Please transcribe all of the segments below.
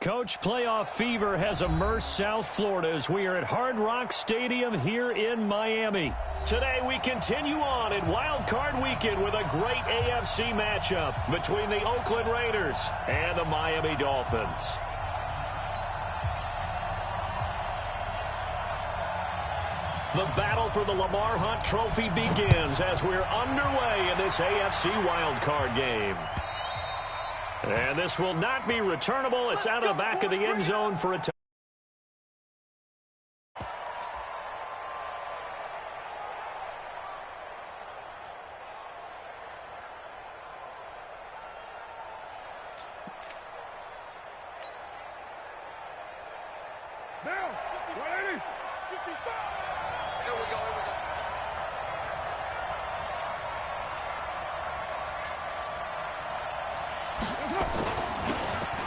Coach, playoff fever has immersed South Florida as we are at Hard Rock Stadium here in Miami. Today we continue on in Wild Card Weekend with a great AFC matchup between the Oakland Raiders and the Miami Dolphins. The battle for the Lamar Hunt Trophy begins as we're underway in this AFC Wild Card game. And this will not be returnable. It's out of the back of the end zone for a touchdown.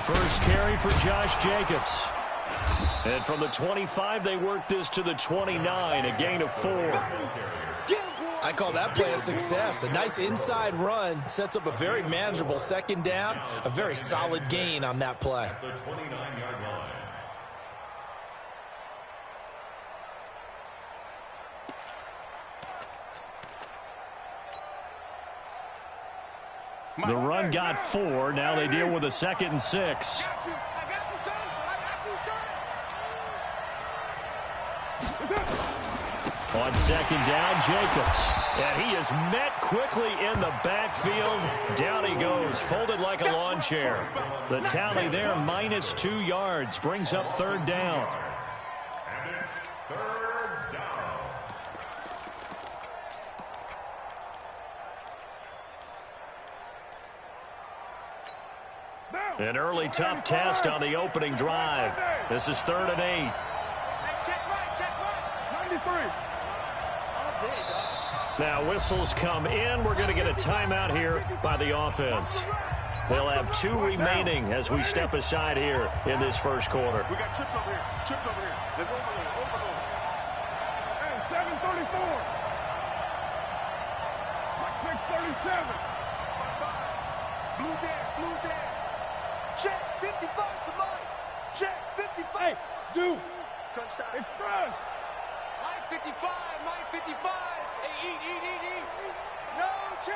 First carry for Josh Jacobs. And from the 25, they work this to the 29, a gain of 4. I call that play a success. A nice inside run sets up a very manageable second down, a very solid gain on that play. The 29-yard line. The run got 4. Now they deal with a 2nd and 6. On 2nd down, Jacobs. And he is met quickly in the backfield. Down he goes, folded like a lawn chair. The tally there, minus 2 yards, brings up 3rd down. And it's 3rd down. An early tough test on the opening drive. This is 3rd and 8. Now whistles come in. We're going to get a timeout here by the offense. They'll have 2 remaining as we step aside here in this first quarter. We got trips over here. Trips over here. Let's overload. Hey, 7:34. Like 6:37. Blue there. Check 55 to Mike. Check 55. Hey, Zoo. Touchdown. Express. Mike 55. Mike 55. Hey, eat. No chance.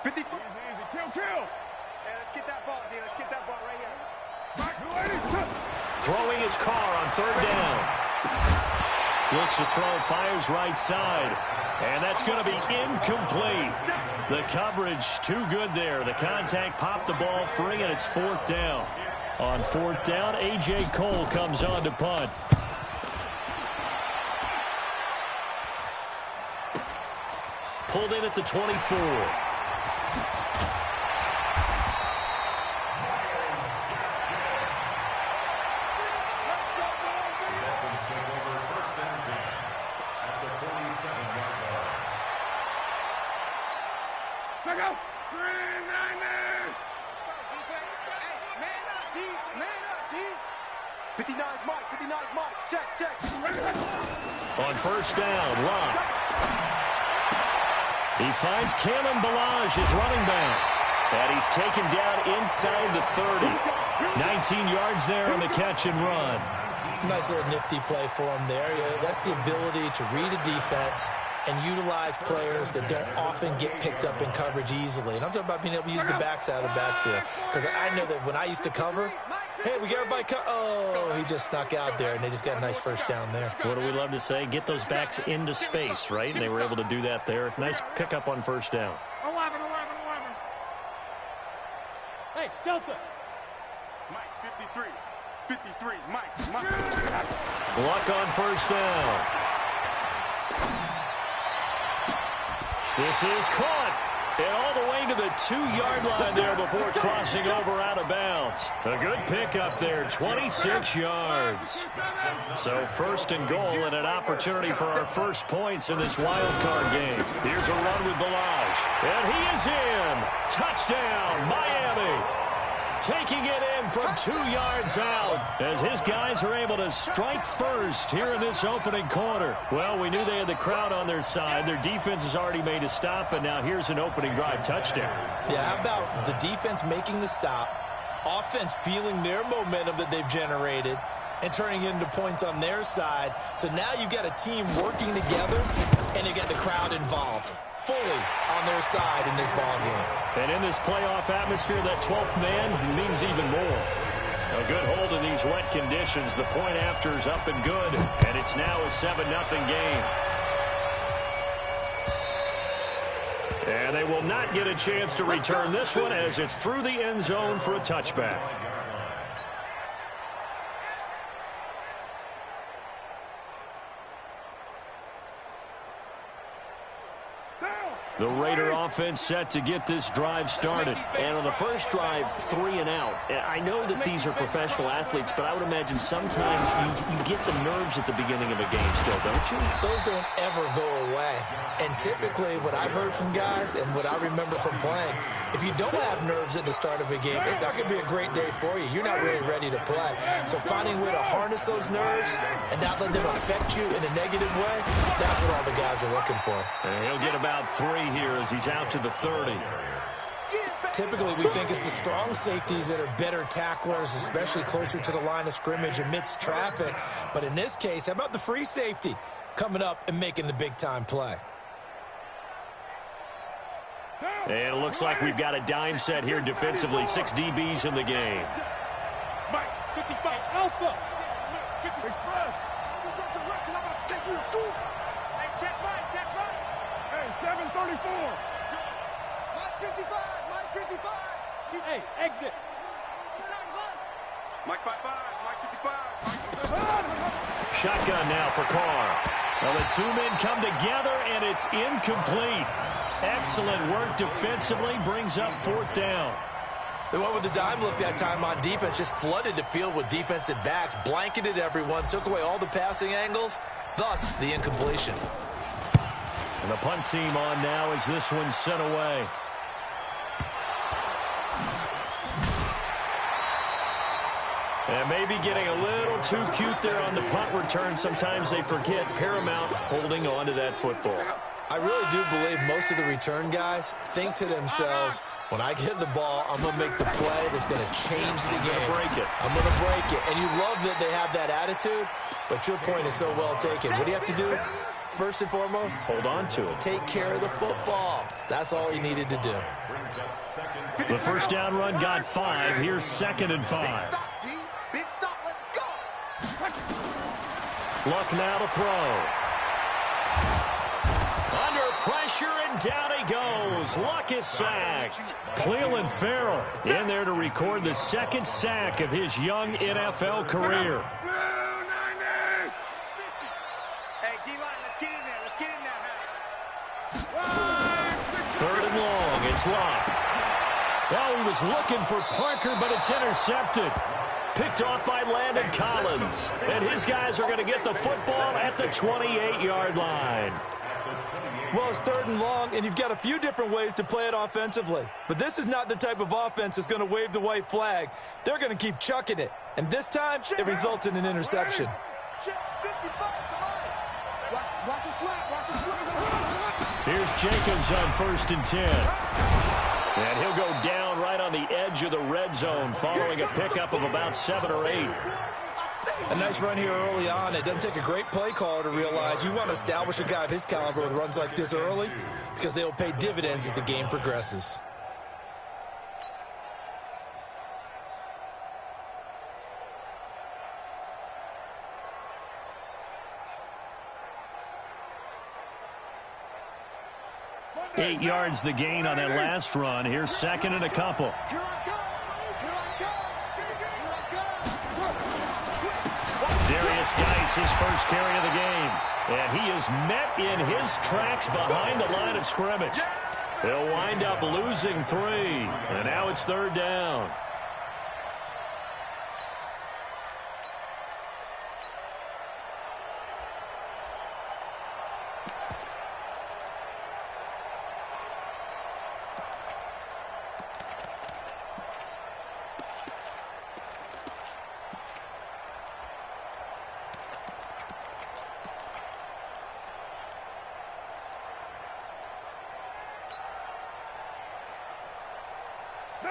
55. Easy. Kill. Hey, let's get that ball here. Let's get that ball right here. Throwing his car on 3rd down. Looks to throw, fires right side. And that's going to be incomplete. The coverage too good there. The contact popped the ball free, and it's 4th down. On 4th down, A.J. Cole comes on to punt. Pulled in at the 24. Check out. 390. Man up, D. 59's Mike. Check. On 1st down, Locke. He finds Kalen Ballage, his running back. And he's taken down inside the 30. 19 yards there on the catch and run. Nice little nifty play for him there. Yeah, that's the ability to read a defense and utilize players that don't often get picked up in coverage easily. And I'm talking about being able to use the backs out of the backfield. Because I know that when I used to cover, hey, we got everybody oh, he just snuck out there, and they just got a nice 1st down there. What do we love to say? Get those backs into space, right? And they were able to do that there. Nice pickup on 1st down. 11. Hey, Delta. Mike, 53, Mike. Luck on 1st down. This is caught. And all the way to the 2-yard line there before crossing over out of bounds. A good pickup there, 26 yards. So 1st and goal and an opportunity for our first points in this wild card game. Here's a run with Ballage. And he is in. Touchdown, Miami. Taking it in from 2 yards out as his guys are able to strike first here in this opening quarter. Well, we knew they had the crowd on their side. Their defense has already made a stop, and now here's an opening drive touchdown. Yeah, how about the defense making the stop, Offense feeling their momentum that they've generated and turning it into points on their side. So now you've got a team working together, and you've got the crowd involved fully on their side in this ball game. And in this playoff atmosphere, that 12th man means even more. A good hold in these wet conditions. The point after is up and good, and it's now a 7-0 game. And they will not get a chance to return this one as it's through the end zone for a touchback. The Raider offense set to get this drive started. And on the first drive, 3 and out. I know that these are professional athletes, but I would imagine sometimes you get the nerves at the beginning of a game still, don't you? Those don't ever go away. And typically what I've heard from guys and what I remember from playing, if you don't have nerves at the start of a game, it's not going to be a great day for you. You're not really ready to play. So finding a way to harness those nerves and not let them affect you in a negative way, that's what all the guys are looking for. And he'll get about 3 here as he's out to the 30. Typically, we think it's the strong safeties that are better tacklers, especially closer to the line of scrimmage amidst traffic. But in this case, how about the free safety coming up and making the big-time play? And it looks like we've got a dime set here defensively. 6 DBs in the game. Mike, 55, Alpha. Express. Hey, check right. Hey, 734. Mike 55, Mike 55. Hey, exit. Mike 55, Mike 55. Shotgun now for Carr. Well, the 2 men come together, and it's incomplete. Excellent work defensively, brings up 4th down. They went with the dime look that time on defense, just flooded the field with defensive backs, blanketed everyone, took away all the passing angles, thus the incompletion. And the punt team on now as this one's sent away. And maybe getting a little too cute there on the punt return. Sometimes they forget paramount holding on to that football. I really do believe most of the return guys think to themselves, when I get the ball, I'm going to make the play that's going to change the game. I'm going to break it. And you love that they have that attitude, but your point is so well taken. What do you have to do? First and foremost, hold on to it. Take care of the football. That's all he needed to do. The first down run got 5. Here's 2nd and 5. Big stop, let's go. Luck now to throw. Under pressure, and down he goes. Luck is sacked. Cleveland Farrell in there to record the 2nd sack of his young NFL career. Hey, D-line, let's get in there. Let's get in there. 3rd and long. It's Luck. Well, he was looking for Parker, but it's intercepted. Picked off by Landon Collins. And his guys are going to get the football at the 28-yard line. Well, it's 3rd and long, and you've got a few different ways to play it offensively. But this is not the type of offense that's going to wave the white flag. They're going to keep chucking it. And this time, it results in an interception. Here's Jacobs on 1st and 10. And he'll go down right on the edge of the red zone following a pickup of about 7 or 8. A nice run here early on. It doesn't take a great play caller to realize you want to establish a guy of his caliber with runs like this early because they will pay dividends as the game progresses. Eight yards the gain on that last run. Here's 2nd and a couple. Darius Geis, his first carry of the game. And he is met in his tracks behind the line of scrimmage. They'll wind up losing 3. And now it's 3rd down.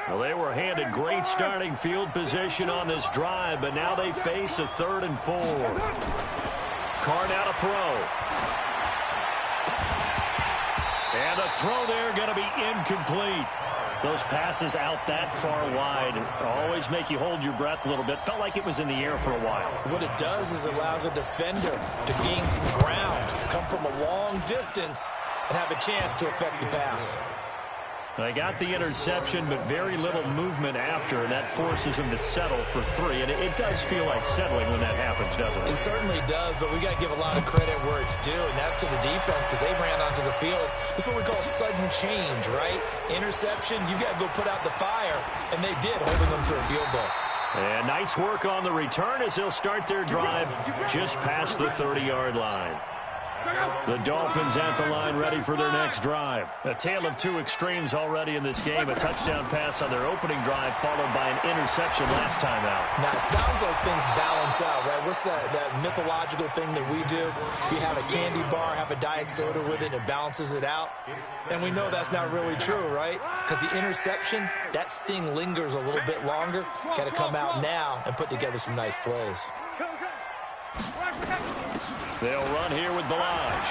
Well, They were handed great starting field position on this drive, but now they face a 3rd and 4. Carr now to throw. And the throw there going to be incomplete. Those passes out that far wide always make you hold your breath a little bit. Felt like it was in the air for a while. What it does is allows a defender to gain some ground, come from a long distance, and have a chance to affect the pass. They got the interception, but very little movement after, and that forces them to settle for 3. And it does feel like settling when that happens, doesn't it? It certainly does, but we got to give a lot of credit where it's due, and that's to the defense because they ran onto the field. This is what we call sudden change, right? Interception, you got to go put out the fire, and they did, holding them to a field goal. And nice work on the return as they'll start their drive just past the 30-yard line. The Dolphins at the line ready for their next drive. A tale of two extremes already in this game. A touchdown pass on their opening drive followed by an interception last time out. Now, it sounds like things balance out, right? What's that mythological thing that we do? If you have a candy bar, have a diet soda with it, it balances it out. And we know that's not really true, right? Because the interception, that sting lingers a little bit longer. Got to come out now and put together some nice plays. They'll run here with Balaj.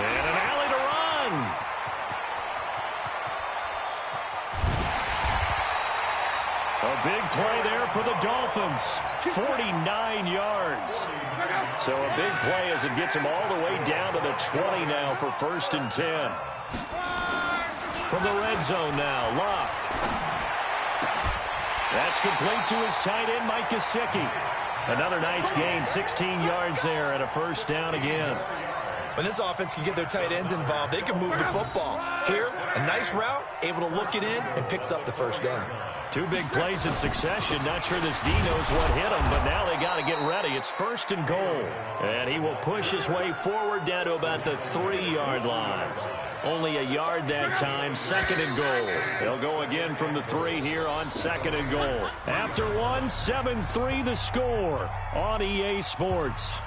And an alley to run. A big play there for the Dolphins. 49 yards. So a big play as it gets them all the way down to the 20 now for 1st and 10. From the red zone now, Locke. That's complete to his tight end, Mike Gesicki. Another nice gain, 16 yards there and a 1st down again. When this offense can get their tight ends involved, they can move the football. Here, a nice route, able to look it in, and picks up the 1st down. 2 big plays in succession. Not sure this D knows what hit him, but now they got to get ready. It's 1st and goal. And he will push his way forward down to about the 3-yard line. Only a yard that time, 2nd and goal. They'll go again from the 3 here on 2nd and goal. After 1, 7-3 the score on EA Sports.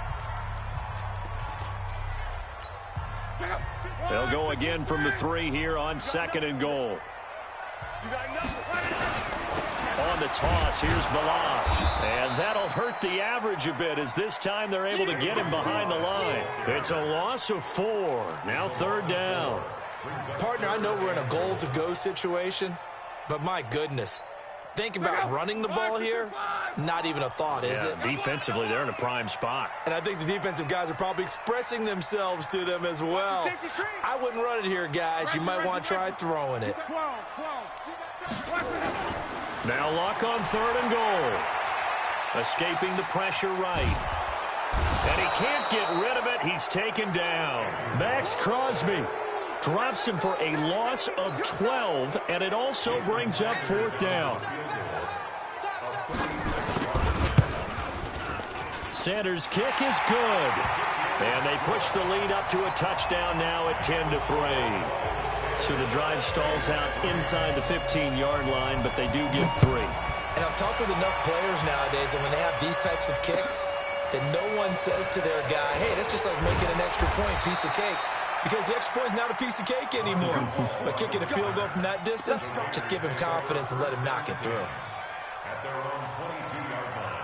They'll go again from the 3 here on 2nd and goal. On the toss, here's Balaj. And that'll hurt the average a bit as this time they're able to get him behind the line. It's a loss of 4. Now 3rd down. Partner, I know we're in a goal-to-go situation, but my goodness. Think about running the ball here. Not even a thought, is it? Defensively, they're in a prime spot. And I think the defensive guys are probably expressing themselves to them as well. I wouldn't run it here, guys. You might want to try throwing it. Now Locke on 3rd and goal. Escaping the pressure right. And he can't get rid of it. He's taken down. Max Crosby drops him for a loss of 12, and it also brings up 4th down. Sanders' kick is good. And they push the lead up to a touchdown now at 10-3. So the drive stalls out inside the 15-yard line, but they do get 3. And I've talked with enough players nowadays, and when they have these types of kicks, that no one says to their guy, hey, that's just like making an extra point, piece of cake. Because the extra point is not a piece of cake anymore. But kicking a field goal from that distance, just give him confidence and let him knock it through. At their own 22-yard line.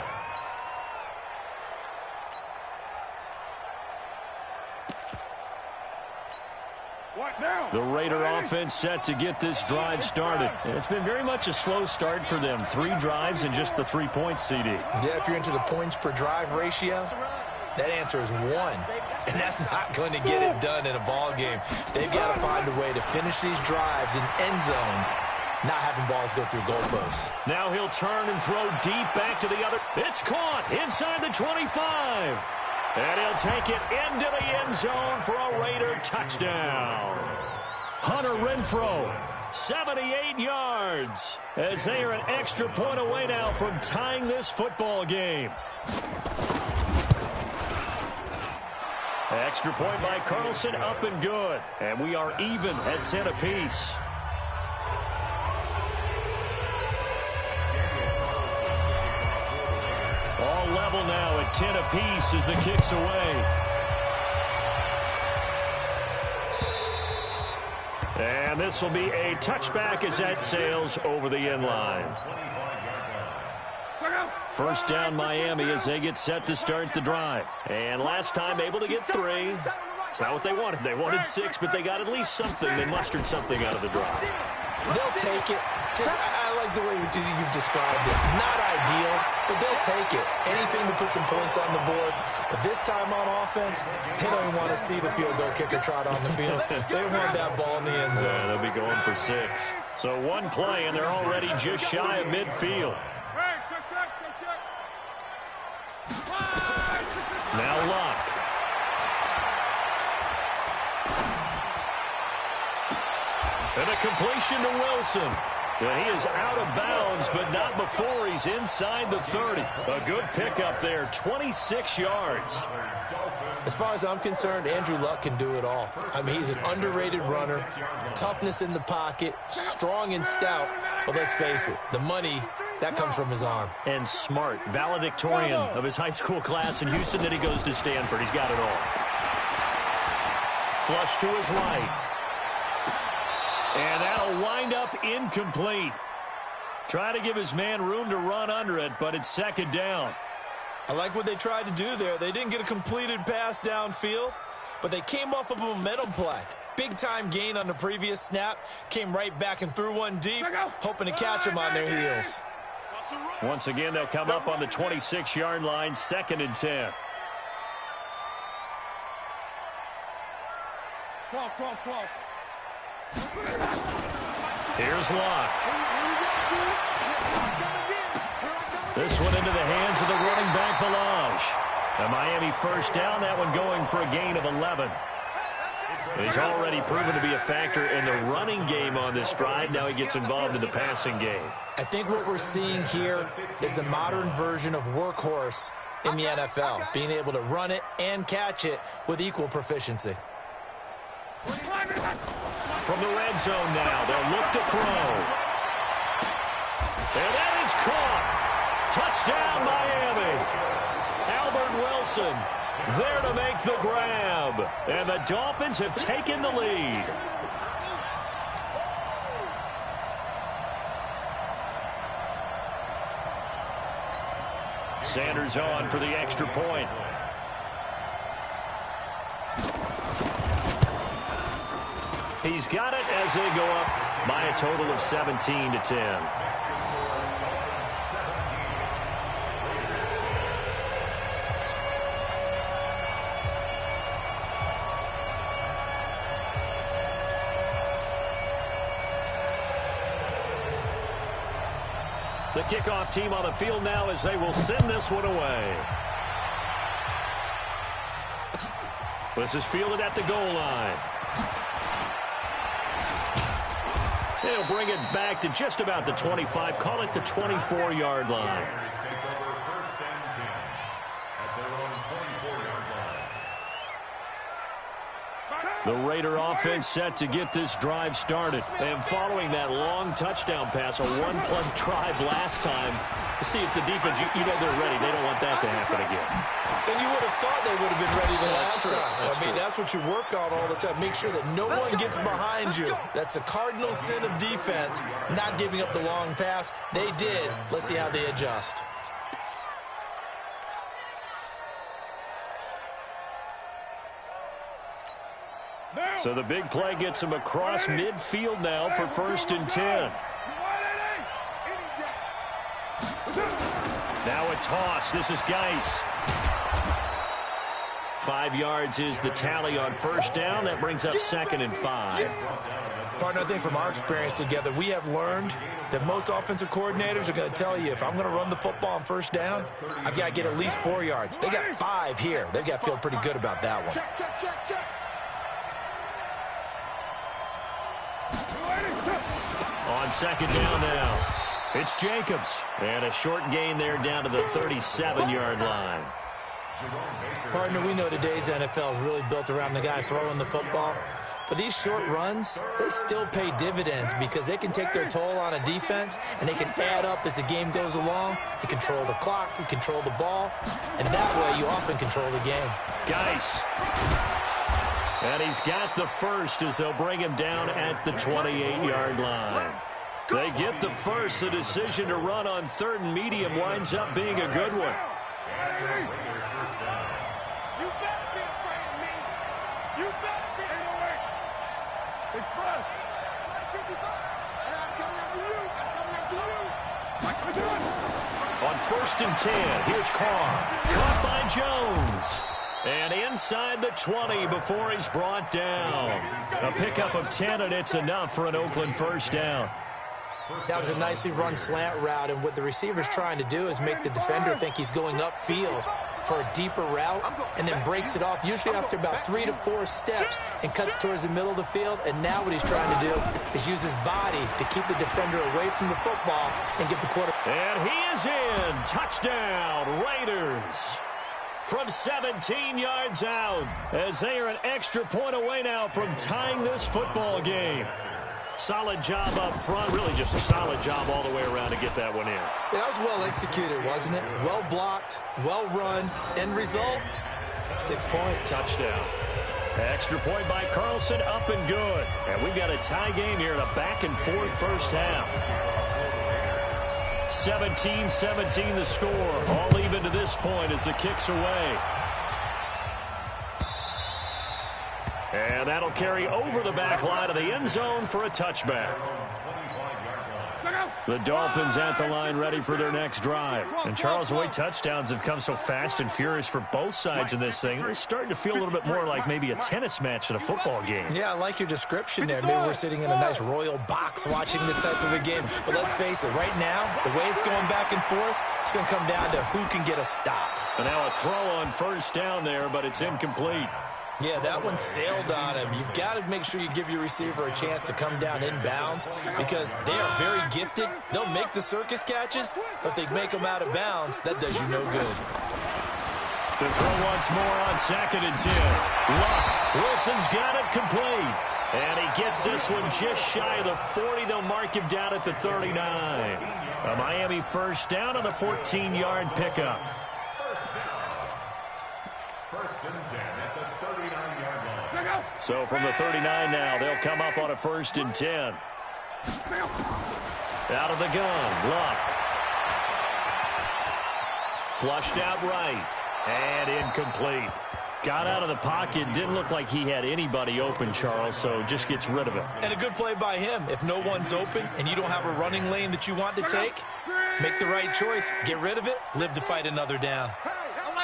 The Raider offense set to get this drive started. And it's been very much a slow start for them. 3 drives and just the 3 points, CD. Yeah, if you're into the points per drive ratio, that answer is 1. And that's not going to get it done in a ball game. They've got to find a way to finish these drives in end zones, not having balls go through goalposts. Now he'll turn and throw deep back to the other. It's caught inside the 25. And he'll take it into the end zone for a Raider touchdown. Hunter Renfrow, 78 yards, as they are an extra point away now from tying this football game. Extra point by Carlson, up and good. And we are even at 10 apiece. All level now at 10 apiece as the kick's away. And And this will be a touchback as that sails over the end line. First down Miami as they get set to start the drive. And last time able to get 3. It's not what they wanted. They wanted 6, but they got at least something. They mustered something out of the drive. They'll take it. I like the way you've described it. Not ideal, but they'll take it. Anything to put some points on the board. But this time on offense, they don't want to see the field goal kicker trot on the field. They want that ball in the end zone. Yeah, they'll be going for 6. So one play, and they're already just shy of midfield. Now Luck. And a completion to Wilson. And he is out of bounds, but not before he's inside the 30. A good pickup there, 26 yards. As far as I'm concerned, Andrew Luck can do it all. I mean, he's an underrated runner, toughness in the pocket, strong and stout. But let's face it, the money, that comes from his arm. And smart, valedictorian of his high school class in Houston. Then he goes to Stanford. He's got it all. Flush to his right. And that'll wind up incomplete. Try to give his man room to run under it, but it's second down. I like what they tried to do there. They didn't get a completed pass downfield, but they came off of a momentum play. Big-time gain on the previous snap. Came right back and threw one deep, hoping to catch them on their heels. Once again, they'll come up on the 26-yard line, 2nd and 10. Here's Locke. This one into the hands of the running back, Balaj. A Miami first down, that one going for a gain of 11. He's already proven to be a factor in the running game on this drive. Now he gets involved in the passing game. I think what we're seeing here is the modern version of workhorse in the NFL, being able to run it and catch it with equal proficiency. From the red zone now, they'll look to throw. And that is caught. Touchdown, Miami. Albert Wilson there to make the grab. And the Dolphins have taken the lead. Sanders on for the extra point. He's got it as they go up by a total of 17-10. The kickoff team on the field now as they will send this one away. This is fielded at the goal line. They'll bring it back to just about the 25. Call it the 24-yard line. The Raider offense set to get this drive started. And following that long touchdown pass, a one-play drive last time, to see if the defense, you know they're ready. They don't want that to happen again. And you would have thought they would have been ready the last time. That's what you work on all the time. Make sure that no one gets behind you. That's the cardinal sin of defense, not giving up the long pass. They did. Let's see how they adjust. So the big play gets him across midfield now for 1st and 10. Now a toss. This is Geis. 5 yards is the tally on first down. That brings up 2nd and 5. Partner, I think from our experience together, we have learned that most offensive coordinators are going to tell you, if I'm going to run the football on first down, I've got to get at least 4 yards. They got 5 here. They've got to feel pretty good about that one. Check. On 2nd down now, it's Jacobs. And a short gain there down to the 37-yard line. Partner, we know today's NFL is really built around the guy throwing the football. But these short runs, they still pay dividends because they can take their toll on a defense and they can add up as the game goes along. You control the clock, you control the ball, and that way you often control the game. Geis. And he's got the first as they'll bring him down at the 28-yard line. They get the first. The decision to run on 3rd and medium winds up being a good one. You better be afraid of me. You better be away. Express. I'm coming after you. I'm coming after you. On 1st and 10, here's Carr. Caught by Jones. And inside the 20 before he's brought down. A pickup of 10, and it's enough for an Oakland first down. That was a nicely run slant route, and what the receiver's trying to do is make the defender think he's going upfield for a deeper route, and then breaks it off, usually after about 3 to 4 steps, and cuts towards the middle of the field. And now what he's trying to do is use his body to keep the defender away from the football and get the quarterback. And he is in. Touchdown, Raiders. From 17 yards out, as they are an extra point away now from tying this football game. Solid job up front, really just a solid job all the way around to get that one in. Yeah, that was well executed, wasn't it? Well blocked, well run. End result, 6 points. Touchdown. Extra point by Carlson, up and good. And we've got a tie game here in a back-and-forth first half. 17-17 the score. All even to this point as the kick's away. And that'll carry over the back line of the end zone for a touchback. The Dolphins at the line ready for their next drive. And Charles, the way touchdowns have come so fast and furious for both sides in this thing, it's starting to feel a little bit more like maybe a tennis match in a football game. Yeah, I like your description there. Maybe we're sitting in a nice royal box watching this type of a game. But let's face it, right now, the way it's going back and forth, it's going to come down to who can get a stop. And now a throw on first down there, but it's incomplete. Yeah, that one sailed on him. You've got to make sure you give your receiver a chance to come down inbounds because they are very gifted. They'll make the circus catches, but they make them out of bounds. That does you no good. To throw once more on 2nd and 10. Luck. Wilson's got it complete. And he gets this one just shy of the 40. They'll mark him down at the 39. A Miami first down on the 14-yard pickup. First and 10 at the 39-yard line. So from the 39 now, they'll come up on a 1st and 10. Out of the gun, Luck. Flushed out right. And incomplete. Got out of the pocket. Didn't look like he had anybody open, Charles, so just gets rid of it. And a good play by him. If no one's open and you don't have a running lane that you want to take, make the right choice. Get rid of it. Live to fight another down.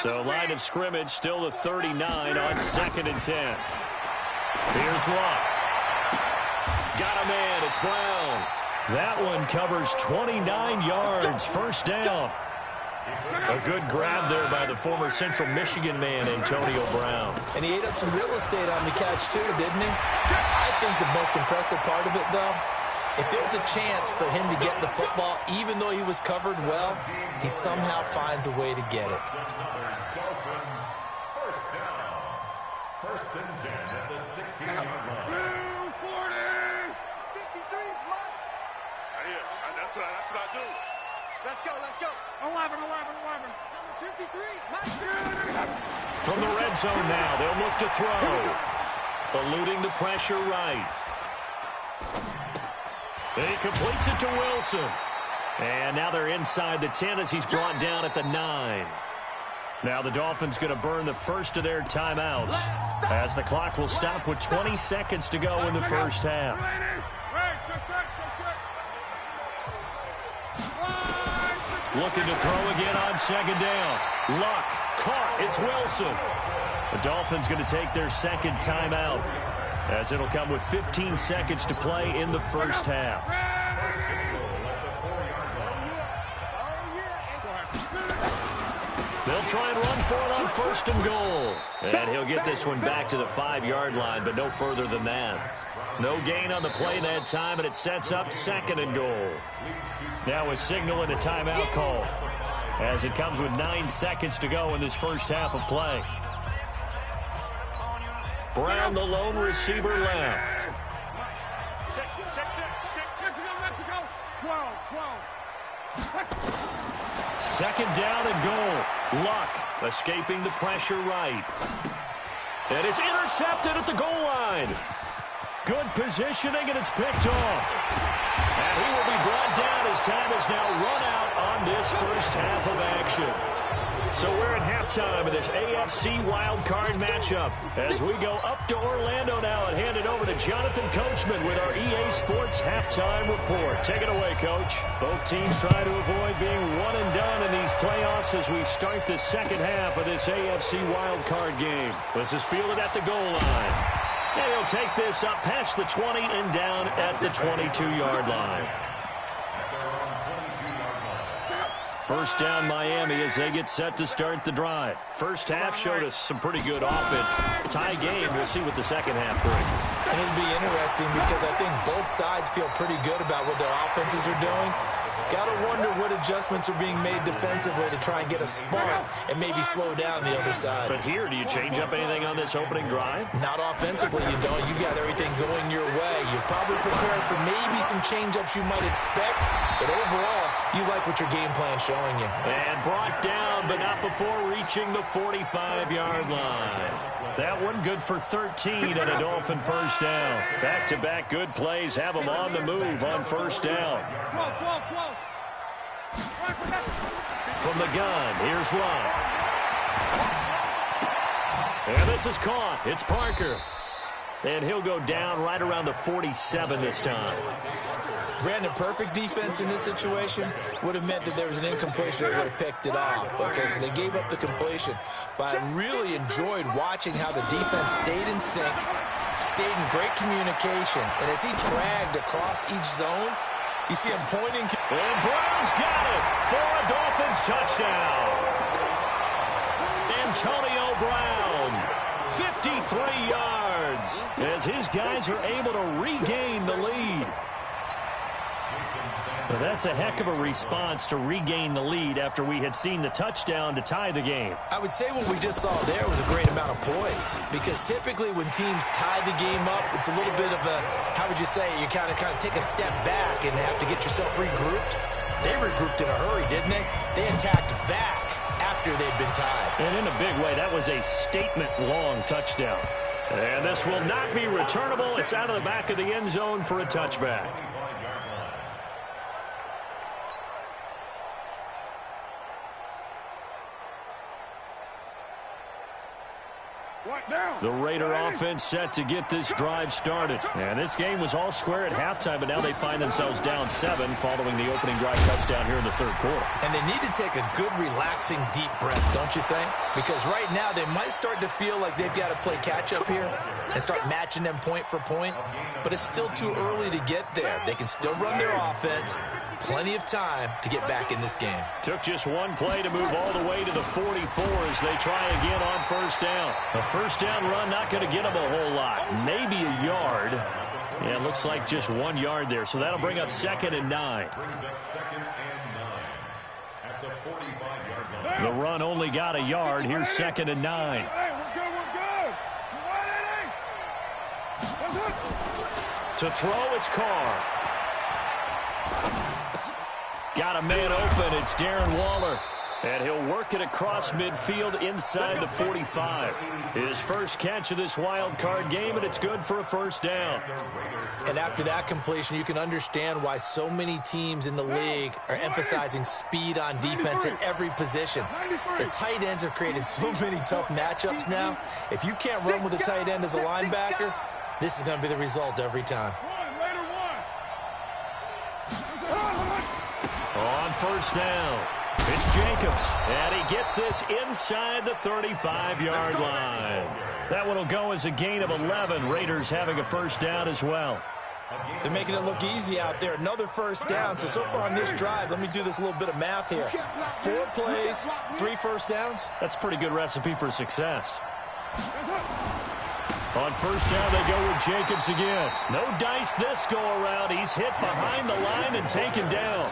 So line of scrimmage still the 39 on 2nd and 10. Here's Luck. Got a man. It's Brown. That one covers 29 yards. First down. A good grab there by the former Central Michigan man, Antonio Brown. And he ate up some real estate on the catch, too, didn't he? I think the most impressive part of it, though, if there was a chance for him to get the football, even though he was covered well, he somehow finds a way to get it. Dolphins, first down. First and 10 at the 16-yard line. 240. 53's mine. That's what I do. Let's go, let's go. 11. Number 53, Mike. From the red zone now, they'll look to throw. Eluding the pressure right. He completes it to Wilson. And now they're inside the 10 as he's brought down at the 9. Now the Dolphins going to burn the first of their timeouts as the clock will stop with 20 seconds to go in the first half. Looking to throw again on 2nd down. Luck, caught, it's Wilson. The Dolphins going to take their second timeout as it'll come with 15 seconds to play in the first half. They'll try and run for it on 1st and goal. And he'll get this one back to the 5-yard line, but no further than that. No gain on the play that time, and it sets up 2nd and goal. Now a signal and a timeout call as it comes with 9 seconds to go in this first half of play. Brown, the lone receiver, left. Check. 12. 2nd down and goal. Luck escaping the pressure right. And it's intercepted at the goal line. Good positioning, and it's picked off. And he will be brought down as time has now run out on this first half of action. So we're at halftime of this AFC wildcard matchup as we go up to Orlando now and hand it over to Jonathan Coachman with our EA Sports halftime report. Take it away, Coach. Both teams try to avoid being one and done in these playoffs as we start the second half of this AFC wildcard game. This is fielded at the goal line. And he'll take this up past the 20 and down at the 22-yard line. First down, Miami, as they get set to start the drive. First half showed us some pretty good offense. Tie game, we'll see what the second half brings. And it'll be interesting because I think both sides feel pretty good about what their offenses are doing. Got to wonder what adjustments are being made defensively to try and get a spark and maybe slow down the other side. But here, do you change up anything on this opening drive? Not offensively, you don't. You got everything going your way. You've probably prepared for maybe some change-ups you might expect, but overall, you like what your game plan's showing you. And brought down, but not before reaching the 45-yard line. That one good for 13 and a Dolphin first down. Back-to-back good plays have them on the move on first down. From the gun, here's Love. And this is caught. It's Parker. And he'll go down right around the 47 this time. Brandon, perfect defense in this situation would have meant that there was an incompletion. They would have picked it off. Okay, so they gave up the completion. But I really enjoyed watching how the defense stayed in sync, stayed in great communication. And as he dragged across each zone, you see him pointing. And Brown's got it for a Dolphins touchdown. Antonio Brown, 53 yards, as his guys are able to regain the lead. Well, that's a heck of a response to regain the lead after we had seen the touchdown to tie the game. I would say what we just saw there was a great amount of poise, because typically when teams tie the game up, it's a little bit of a, how would you say, you kind of take a step back and have to get yourself regrouped. They regrouped in a hurry, didn't they? They attacked back after they'd been tied. And in a big way, that was a statement-long touchdown. And this will not be returnable. It's out of the back of the end zone for a touchback. The Raider offense set to get this drive started. And this game was all square at halftime, but now they find themselves down 7 following the opening drive touchdown here in the third quarter. And they need to take a good, relaxing, deep breath, don't you think? Because right now they might start to feel like they've got to play catch-up here and start matching them point for point. But it's still too early to get there. They can still run their offense. Plenty of time to get back in this game. Took just one play to move all the way to the 44 as they try again on first down. A first down run not going to get them a whole lot. Maybe a yard. Yeah, it looks like just 1 yard there. So that'll bring up 2nd and 9. The run only got a yard. Here's 2nd and 9. To throw, it's Carr. Got a man open. It's Darren Waller. And he'll work it across midfield inside the 45. His first catch of this wild card game, and it's good for a first down. And after that completion, you can understand why so many teams in the league are emphasizing speed on defense at every position. The tight ends have created so many tough matchups now. If you can't run with a tight end as a linebacker, this is going to be the result every time. On first down, it's Jacobs, and he gets this inside the 35-yard line. That one will go as a gain of 11. Raiders having a first down as well. They're making it look easy out there. Another first down. So far on this drive, let me do this little bit of math here. 4 plays, 3 first downs. That's a pretty good recipe for success. On first down, they go with Jacobs again. No dice this go-around. He's hit behind the line and taken down.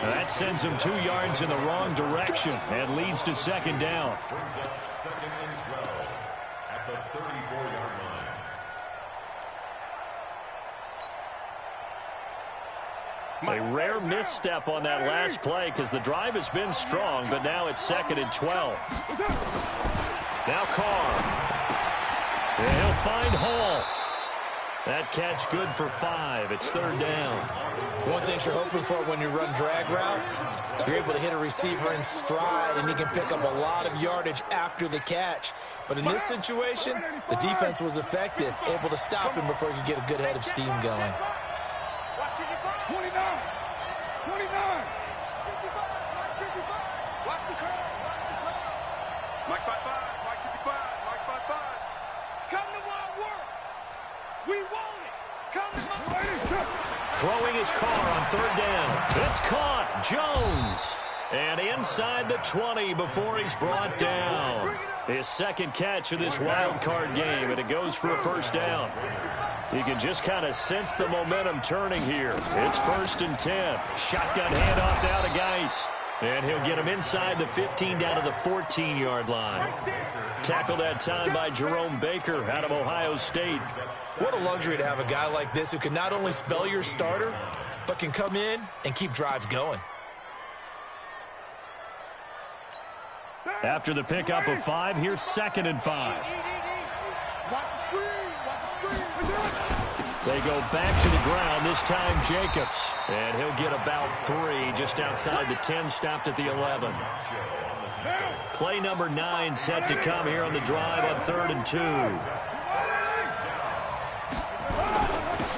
That sends him 2 yards in the wrong direction and leads to 2nd down. Second and 12 at the 34-yard line. A rare misstep on that last play because the drive has been strong, but now it's 2nd and 12. Now Carr. And he'll find Hall. That catch good for 5. It's third down. One thing you're hoping for when you run drag routes, you're able to hit a receiver in stride, and he can pick up a lot of yardage after the catch. But in this situation, the defense was effective, able to stop him before he could get a good head of steam going. 29. 29. Watch the curve. Mike 55. Mike 55. Mike 55. Come to my work. We want it. Come to my Throwing his car on third down. It's caught. Jones. And inside the 20 before he's brought down. His second catch of this wild card game, and it goes for a first down. You can just kind of sense the momentum turning here. It's 1st and 10. Shotgun handoff now to Geis. And he'll get him inside the 15 down to the 14-yard line. Tackled that time by Jerome Baker out of Ohio State. What a luxury to have a guy like this who can not only spell your starter, but can come in and keep drives going. After the pickup of 5, here's 2nd and 5. They go back to the ground, this time Jacobs. And he'll get about 3 just outside the 10, stopped at the 11. Play number 9 set to come here on the drive on 3rd and 2.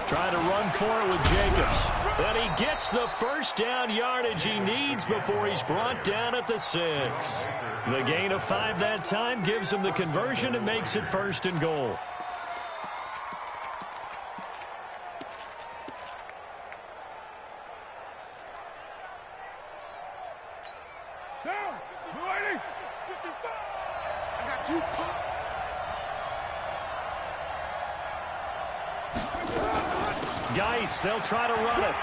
Trying to run for it with Jacobs. And he gets the first down yardage he needs before he's brought down at the 6. The gain of 5 that time gives him the conversion and makes it 1st and goal. Geis, they'll try to run it.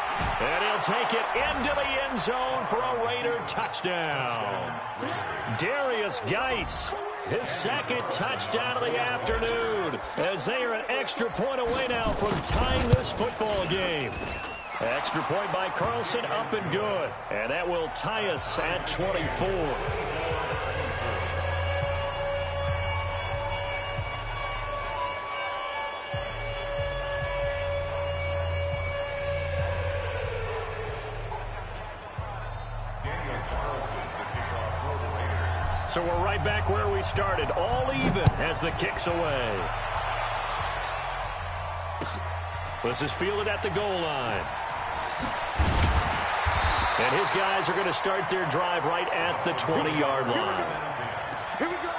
And he'll take it into the end zone for a Raider touchdown. Darius Geis, his 2nd touchdown of the afternoon, as they are an extra point away now from tying this football game. Extra point by Carlson, up and good. And that will tie us at 24. So we're right back where we started, all even as the kick's away. This is fielded at the goal line. And his guys are going to start their drive right at the 20-yard line. Here we go.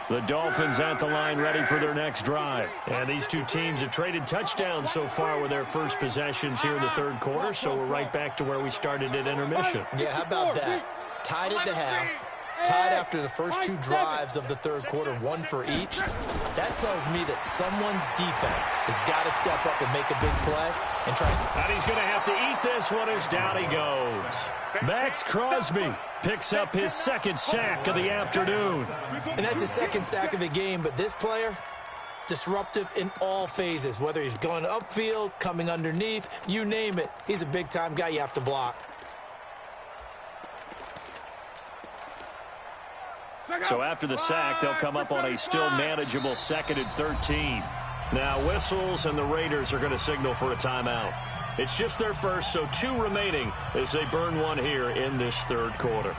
The Dolphins at the line ready for their next drive. And these two teams have traded touchdowns so far with their first possessions here in the 3rd quarter, so we're right back to where we started at intermission. Yeah, how about that? Tied at the half, tied after the first 2 drives of the 3rd quarter, 1 for each. That tells me that someone's defense has got to step up and make a big play and try. And he's going to have to eat this one as down he goes. Max Crosby picks up his 2nd sack of the afternoon. And that's his 2nd sack of the game, but this player, disruptive in all phases, whether he's going upfield, coming underneath, you name it. He's a big-time guy you have to block. So after the sack, they'll come up on a still manageable 2nd and 13. Now whistles, and the Raiders are going to signal for a timeout. It's just their first, so 2 remaining as they burn one here in this 3rd quarter.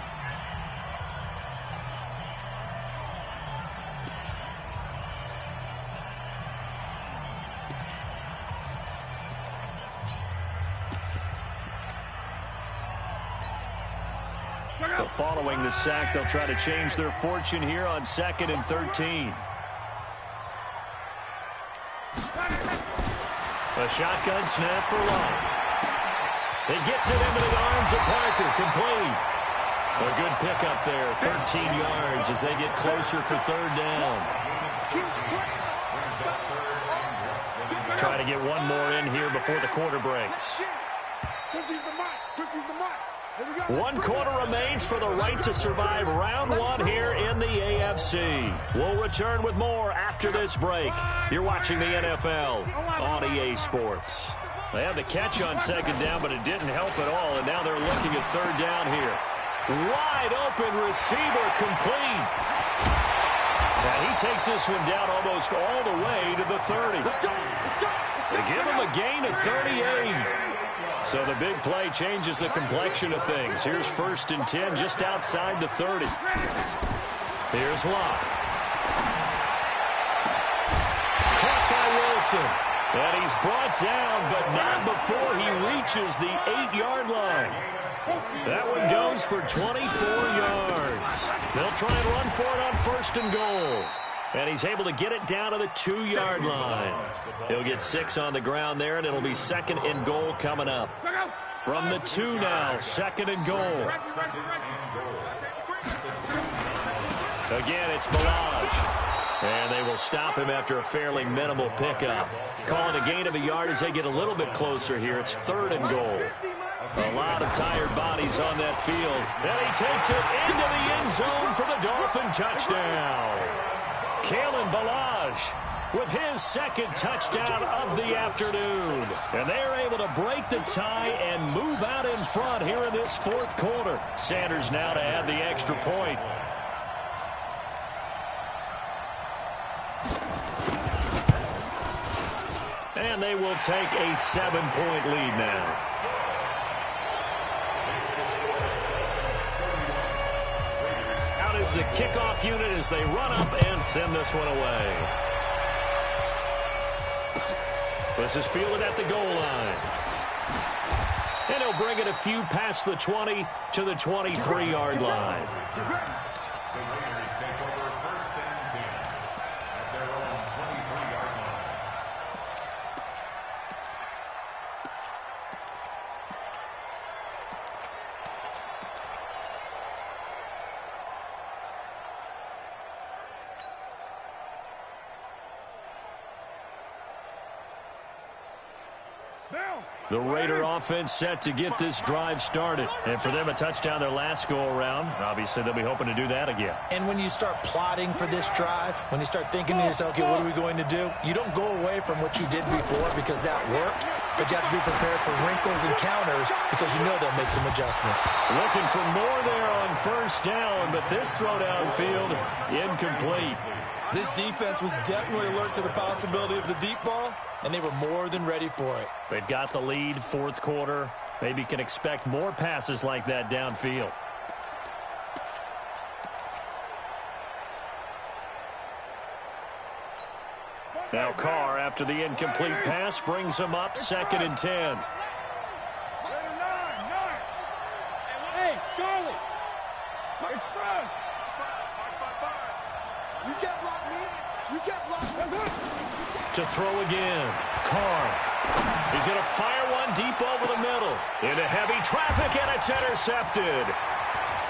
But following the sack, they'll try to change their fortune here on 2nd and 13. A shotgun snap for Long. He gets it into the arms of Parker, complete. A good pickup there, 13 yards as they get closer for 3rd down. Try to get one more in here before the quarter breaks. 1 quarter remains for the right to survive round 1 here in the AFC. We'll return with more after this break. You're watching the NFL on EA Sports. They had the catch on 2nd down, but it didn't help at all, and now they're looking at 3rd down here. Wide open receiver complete. And he takes this one down almost all the way to the 30. They give him a gain of 38. So the big play changes the complexion of things. Here's 1st and 10 just outside the 30. Here's Locke. Caught by Wilson. And he's brought down, but not before he reaches the 8-yard line. That one goes for 24 yards. They'll try and run for it on 1st and goal. And he's able to get it down to the 2-yard line. He'll get 6 on the ground there, and it'll be 2nd and goal coming up. From the 2 now, 2nd and goal. Again, it's Balaj. And they will stop him after a fairly minimal pickup. Calling a gain of a yard as they get a little bit closer here. It's 3rd and goal. A lot of tired bodies on that field. And he takes it into the end zone for the Dolphin touchdown. Kalen Balaj with his 2nd touchdown of the afternoon. And they're able to break the tie and move out in front here in this 4th quarter. Sanders now to add the extra point. And they will take a 7-point lead now. Out is the kickoff unit as they run up and send this one away. This is fielded at the goal line. And he'll bring it a few past the 20 to the 23-yard line. The Raiders take over 1st and 10 at their own 23-yard line. The Raider offense set to get this drive started. And for them, a touchdown their last go-around. Obviously, they'll be hoping to do that again. And when you start plotting for this drive, when you start thinking to yourself, okay, what are we going to do? You don't go away from what you did before because that worked, but you have to be prepared for wrinkles and counters because you know they'll make some adjustments. Looking for more there on 1st down, but this throw downfield, incomplete. This defense was definitely alert to the possibility of the deep ball, and they were more than ready for it. They've got the lead, 4th quarter. Maybe can expect more passes like that downfield. Now Carr, after the incomplete pass, brings him up 2nd and 10. Hey, Charlie. It's Fred. You can't block me. You can't block me. To throw again. Carr. He's going to fire one deep over the middle. Into heavy traffic, and it's intercepted.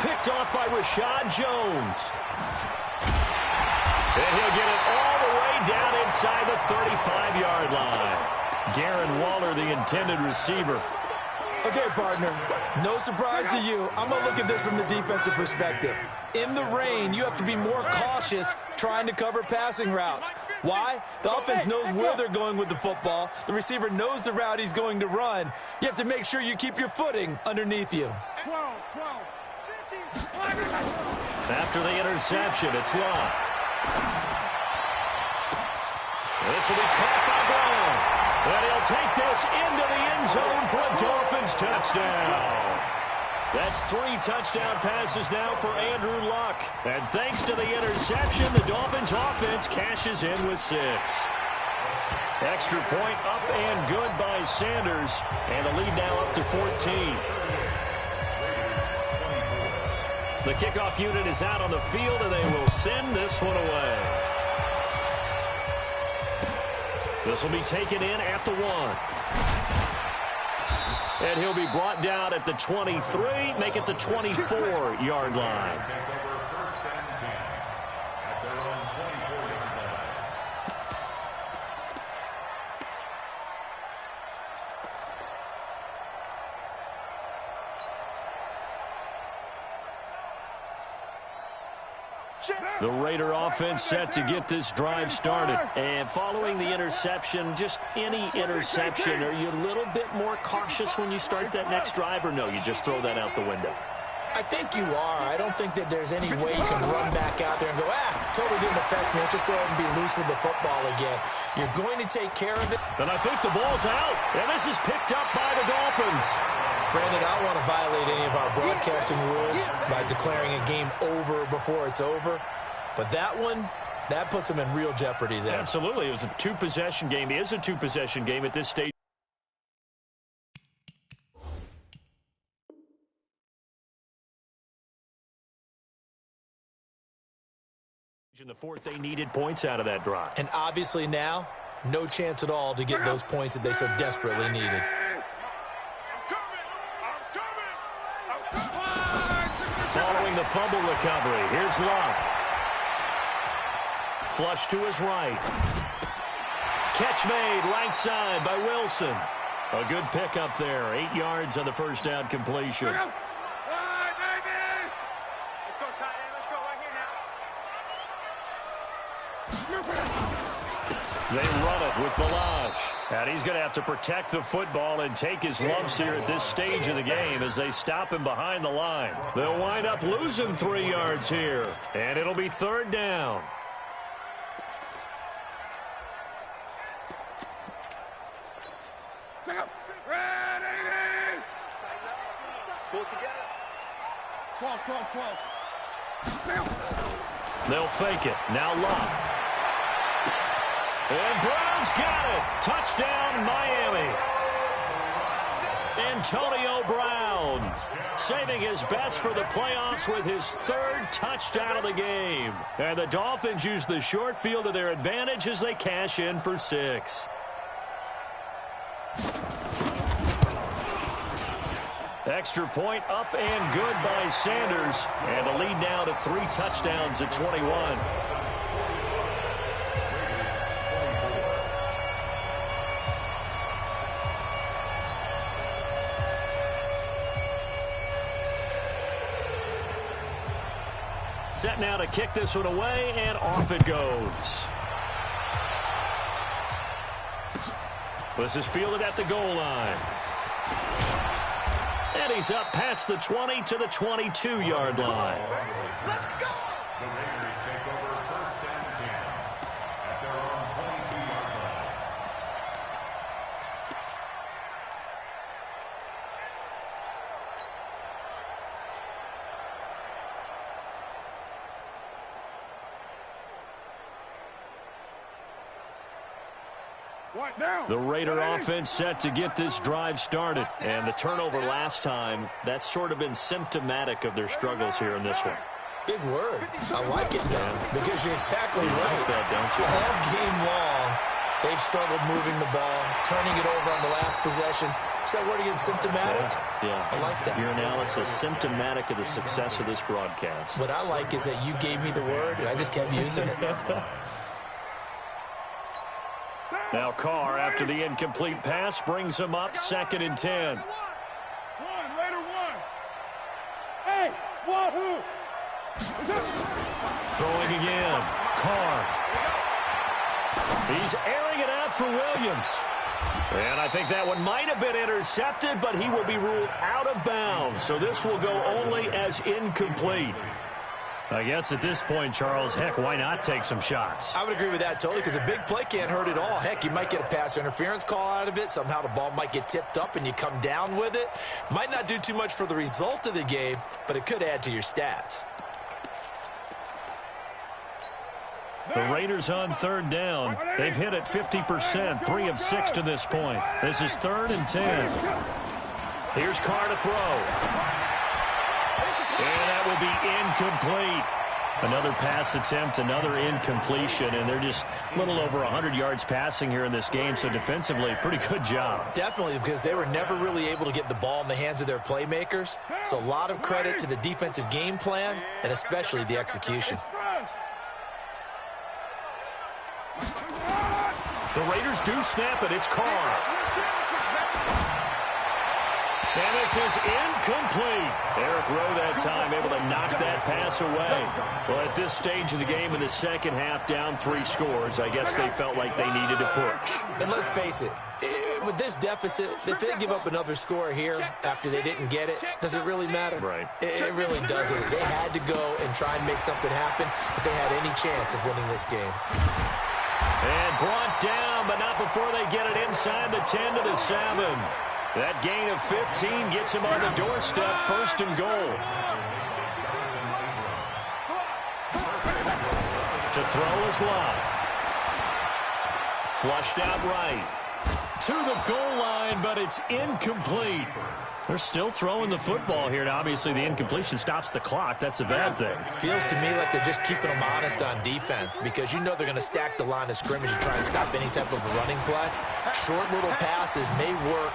Picked off by Rashad Jones. And he'll get it all the way down inside the 35-yard line. Darren Waller, the intended receiver. Okay, partner, no surprise to you. I'm going to look at this from the defensive perspective. In the rain, you have to be more cautious trying to cover passing routes. Why? The offense knows where they're going with the football. The receiver knows the route he's going to run. You have to make sure you keep your footing underneath you. After the interception, it's Locke. This will be caught by Brown. And he'll take this into the end zone for a Dolphins touchdown. That's 3 touchdown passes now for Andrew Luck. And thanks to the interception, the Dolphins offense cashes in with 6. Extra point up and good by Sanders. And the lead now up to 14. The kickoff unit is out on the field, and they will send this one away. This will be taken in at the 1. And he'll be brought down at the 23, make it the 24-yard line. The Raider offense set to get this drive started. And following the interception, just any interception, are you a little bit more cautious when you start that next drive, or no, you just throw that out the window? I think you are. I don't think that there's any way you can run back out there and go, totally didn't affect me. Let's just go ahead and be loose with the football again. You're going to take care of it. And I think the ball's out. And this is picked up by the Dolphins. Brandon, I don't want to violate any of our broadcasting rules by declaring a game over before it's over. But that one, that puts them in real jeopardy there. Absolutely. It was a two-possession game. It is a two-possession game at this stage. In the fourth, they needed points out of that drive. And obviously now, no chance at all to get those points that they so desperately needed. Following the fumble recovery, here's Luck. Flush to his right. Catch made, right side by Wilson. A good pickup there, 8 yards on the first down completion. They run it with Balaj. And he's going to have to protect the football and take his lumps here at this stage of the game as they stop him behind the line. They'll wind up losing 3 yards here. And it'll be third down. They'll fake it. Now Luck. And Brown's got it. Touchdown, Miami. Antonio Brown saving his best for the playoffs with his third touchdown of the game. And the Dolphins use the short field to their advantage as they cash in for 6. Extra point up and good by Sanders. And the lead now to 3 touchdowns at 21. Set now to kick this one away, and off it goes. This is fielded at the goal line. And he's up past the 20 to the 22-yard line. Let's go! The Raiders take over first and 10 at their own 22-yard line. The Raider offense set to get this drive started. And the turnover last time, that's sort of been symptomatic of their struggles here in this one. Big word. I like it now because you're exactly You right. like that, don't you? All game long, they've struggled moving the ball, turning it over on the last possession. Is that word again, symptomatic? Yeah. I like that. Your analysis, symptomatic of the success of this broadcast. What I like is that you gave me the word, and I just kept using it. Now Carr, after the incomplete pass, brings him up 2nd and 10. Hey, wahoo! Throwing again. Carr. He's airing it out for Williams. And I think that one might have been intercepted, but he will be ruled out of bounds. So this will go only as incomplete. I guess at this point, Charles, heck, why not take some shots? I would agree with that totally because a big play can't hurt at all. Heck, you might get a pass interference call out of it. Somehow the ball might get tipped up and you come down with it. Might not do too much for the result of the game, but it could add to your stats. The Raiders on 3rd down. They've hit it 50%, 3 of 6 to this point. This is 3rd and 10. Here's Carr to throw. And that will be incomplete. Another pass attempt, another incompletion, and they're just a little over 100 yards passing here in this game, so defensively, pretty good job. Definitely, because they were never really able to get the ball in the hands of their playmakers. So a lot of credit to the defensive game plan, and especially the execution. The Raiders do snap it. It's Carr. And this is incomplete. Eric Rowe that time able to knock that pass away. Well, at this stage of the game in the second half, down 3 scores, I guess they felt like they needed to push. And let's face it, with this deficit, if they give up another score here after they didn't get it, does it really matter? Right. It really doesn't. They had to go and try and make something happen if they had any chance of winning this game. And brought down, but not before they get it inside the 10 to the 7. That gain of 15 gets him on the doorstep, 1st and goal. To throw is Love. Flushed out right. To the goal line, but it's incomplete. They're still throwing the football here. Now, obviously, the incompletion stops the clock. That's a bad thing. Feels to me like they're just keeping them honest on defense because you know they're going to stack the line of scrimmage and try and stop any type of a running play. Short little passes may work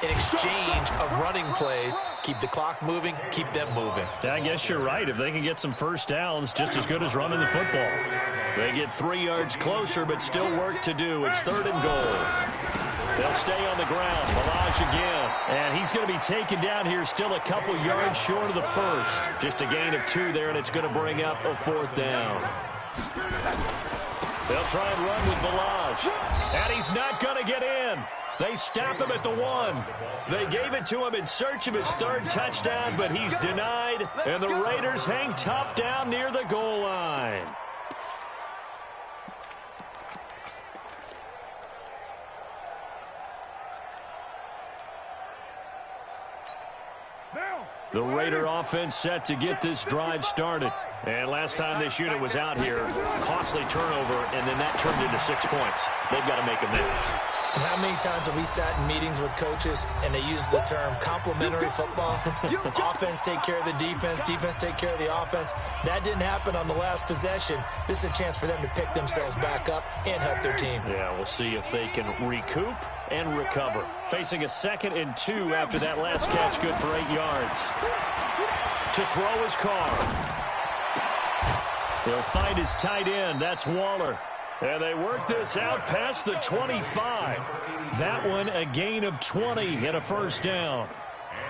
in exchange of running plays. Keep the clock moving, keep them moving. I guess you're right. If they can get some first downs, just as good as running the football. They get 3 yards closer, but still work to do. It's 3rd and goal. They'll stay on the ground. Balaj again. And he's going to be taken down here still a couple yards short of the first. Just a gain of 2 there, and it's going to bring up a 4th down. They'll try and run with Balaj. And he's not going to get in. They stop him at the 1. They gave it to him in search of his 3rd touchdown, but he's denied. And the Raiders hang tough down near the goal line. The Raider offense set to get this drive started. And last time this unit was out here, costly turnover, and then that turned into 6 points. They've got to make amends. And how many times have we sat in meetings with coaches and they use the term complementary football? Offense take care of the defense, defense take care of the offense. That didn't happen on the last possession. This is a chance for them to pick themselves back up and help their team. Yeah, we'll see if they can recoup and recover. Facing a 2nd and 2 after that last catch, good for 8 yards. To throw his Carr. He'll find his tight end. That's Waller. And they work this out past the 25. That one a gain of 20 and a 1st down.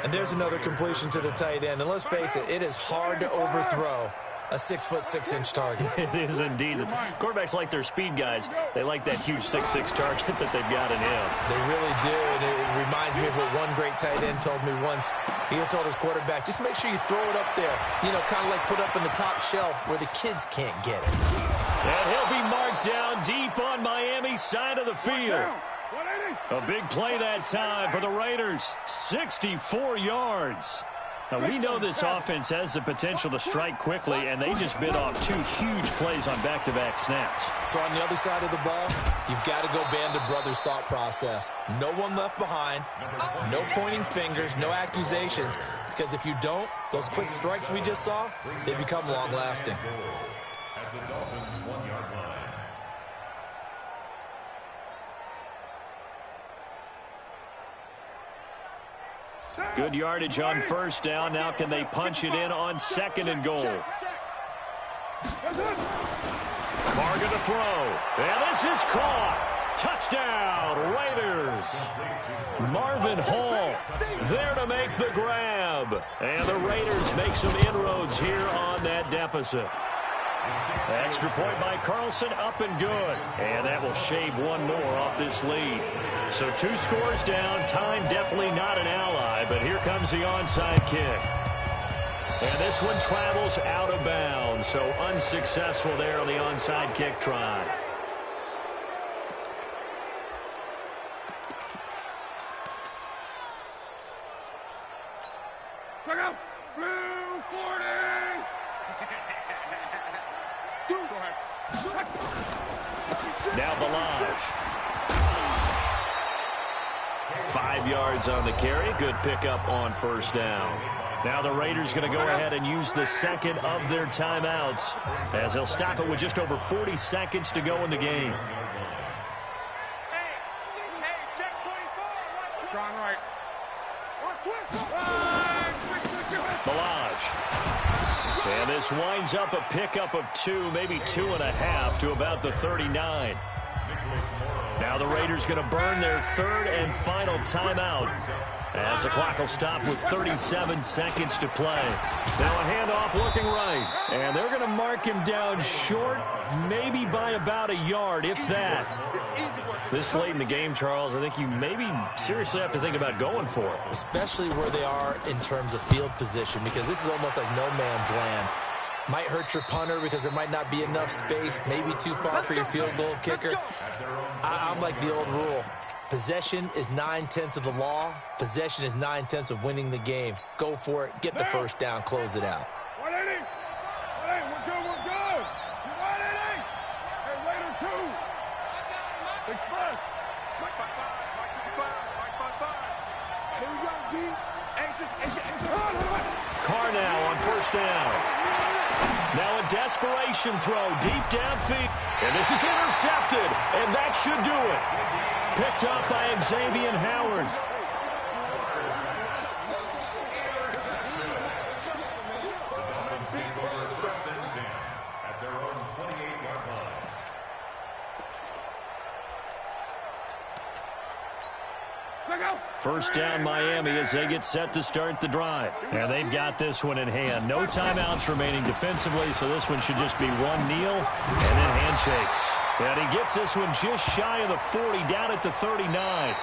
And there's another completion to the tight end. And let's face it, it is hard to overthrow a 6'6" target. It is indeed. Quarterbacks like their speed guys. They like that huge 6'6" target that they've got in him. They really do, and it reminds me of what one great tight end told me once. He had told his quarterback, just make sure you throw it up there. You know, kind of like put up in the top shelf where the kids can't get it. And he'll be marked down deep on Miami's side of the field. A big play that time for the Raiders. 64 yards. Now, we know this offense has the potential to strike quickly, and they just bit off 2 huge plays on back-to-back snaps. So on the other side of the ball, you've got to go band of brothers thought process. No one left behind, no pointing fingers, no accusations, because if you don't, those quick strikes we just saw, they become long-lasting. At the Dolphins' 1-yard line. Good yardage on 1st down. Now can they punch it in on 2nd and goal? Morgan to throw. And this is caught. Touchdown, Raiders. Marvin Hall there to make the grab. And the Raiders make some inroads here on that deficit. Extra point by Carlson, up and good. And that will shave 1 more off this lead. So 2 scores down. Time definitely not an ally, but here comes the onside kick. And this one travels out of bounds, so unsuccessful there on the onside kick try. Check out. Blue 40. Now Balaj. 5 yards on the carry. Good pickup on 1st down. Now the Raiders going to go ahead and use the 2nd of their timeouts as they'll stop it with just over 40 seconds to go in the game. Hey, check 24. Strong right. Balaj. And this winds up a pickup of 2, maybe 2.5 to about the 39. Now the Raiders going to burn their 3rd and final timeout as the clock will stop with 37 seconds to play. Now a handoff looking right. And they're going to mark him down short, maybe by about a yard, if that. This late in the game, Charles, I think you maybe seriously have to think about going for it. Especially where they are in terms of field position, because this is almost like no man's land. Might hurt your punter because there might not be enough space, maybe too far for your field goal kicker. I'm like the old rule. Possession is 9/10 of the law. Possession is 9/10 of winning the game. Go for it. Get the first down. Close it out. 180. 180. We're good. We're good. 180. Hey, later, two. Express. Mike 55. Mike 55. Mike 55. Here we go, G. Anxious. Carr now on first down. Now a desperation throw deep downfield. And this is intercepted. And that should do it. Picked up by Xavier Howard. At their own 28-yard line. First down Miami as they get set to start the drive. And they've got this one in hand. No timeouts remaining defensively, so this one should just be one kneel and then handshakes. And he gets this one just shy of the 40, down at the 39.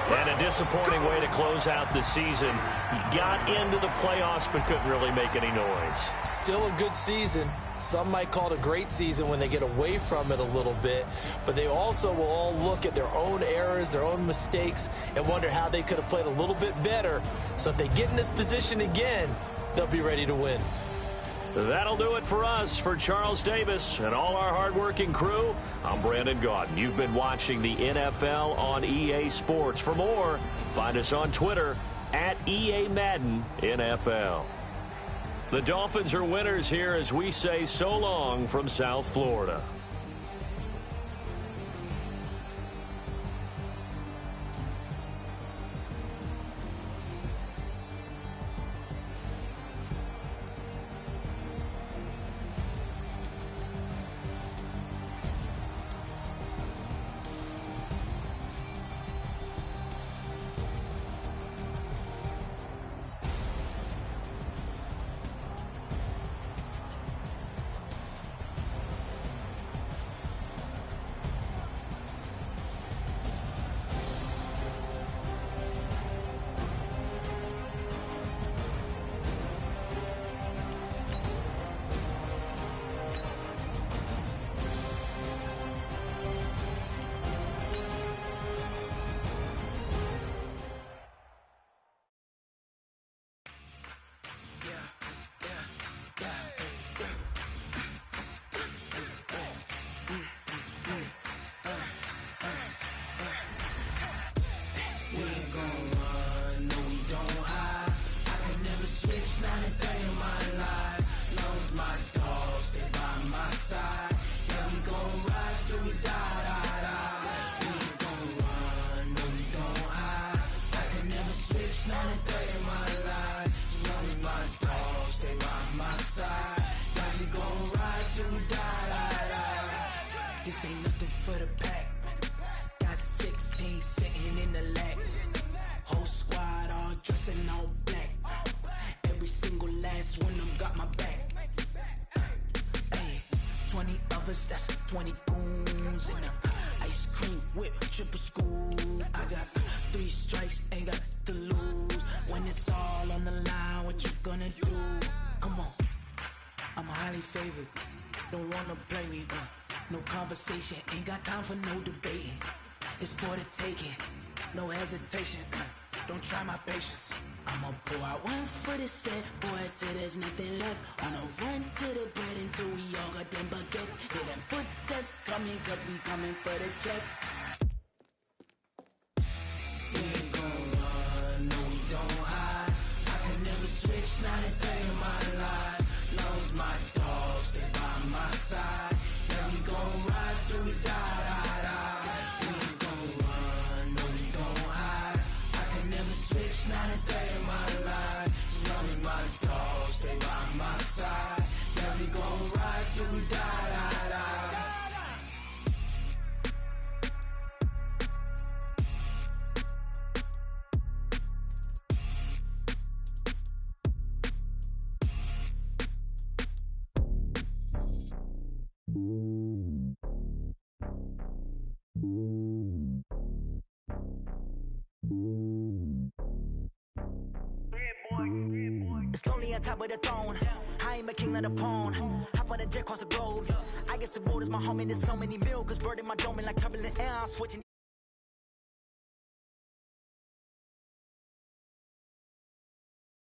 And a disappointing way to close out the season. He got into the playoffs but couldn't really make any noise. Still a good season. Some might call it a great season when they get away from it a little bit, but they also will all look at their own errors, their own mistakes, and wonder how they could have played a little bit better. So if they get in this position again, they'll be ready to win. That'll do it for us. For Charles Davis and all our hardworking crew, I'm Brandon Gaudin. You've been watching the NFL on EA Sports. For more, find us on Twitter at EA Madden NFL. The Dolphins are winners here as we say so long from South Florida. This ain't nothing for the pack. Got 16 sitting in the lag. Whole squad all dressing all black. Every single last one of them got my back. Hey, 20 of us, that's 20 goons in the ice cream whip, triple school. I got 3 strikes, ain't got to lose. When it's all on the line, what you gonna do? Come on, I'm highly favored. Don't wanna play me, no conversation, ain't got time for no debating. It's for the taking, no hesitation, don't try my patience. I'ma pour out one for the set, boy, till there's nothing left. On a run to the bread until we all got them baguettes. Hear them footsteps coming, cause we coming for the check. We ain't gon' run, no we don't hide. I can never switch, not a day in my life. Knows my dogs, they by my side. Yeah, we gon' ride till we die, die, die. We ain't gon' run, no we don't hide. I can never switch, not a day in my life. As long as my dogs, they by my side. Yeah, we gon' ride till we die, die, die. It's lonely on top of the throne. I ain't a king of the pawn. Hop on a jet across the globe. I guess the world is my home and there's so many mil. Cause bird in my dome and like turbulent air. I'm switching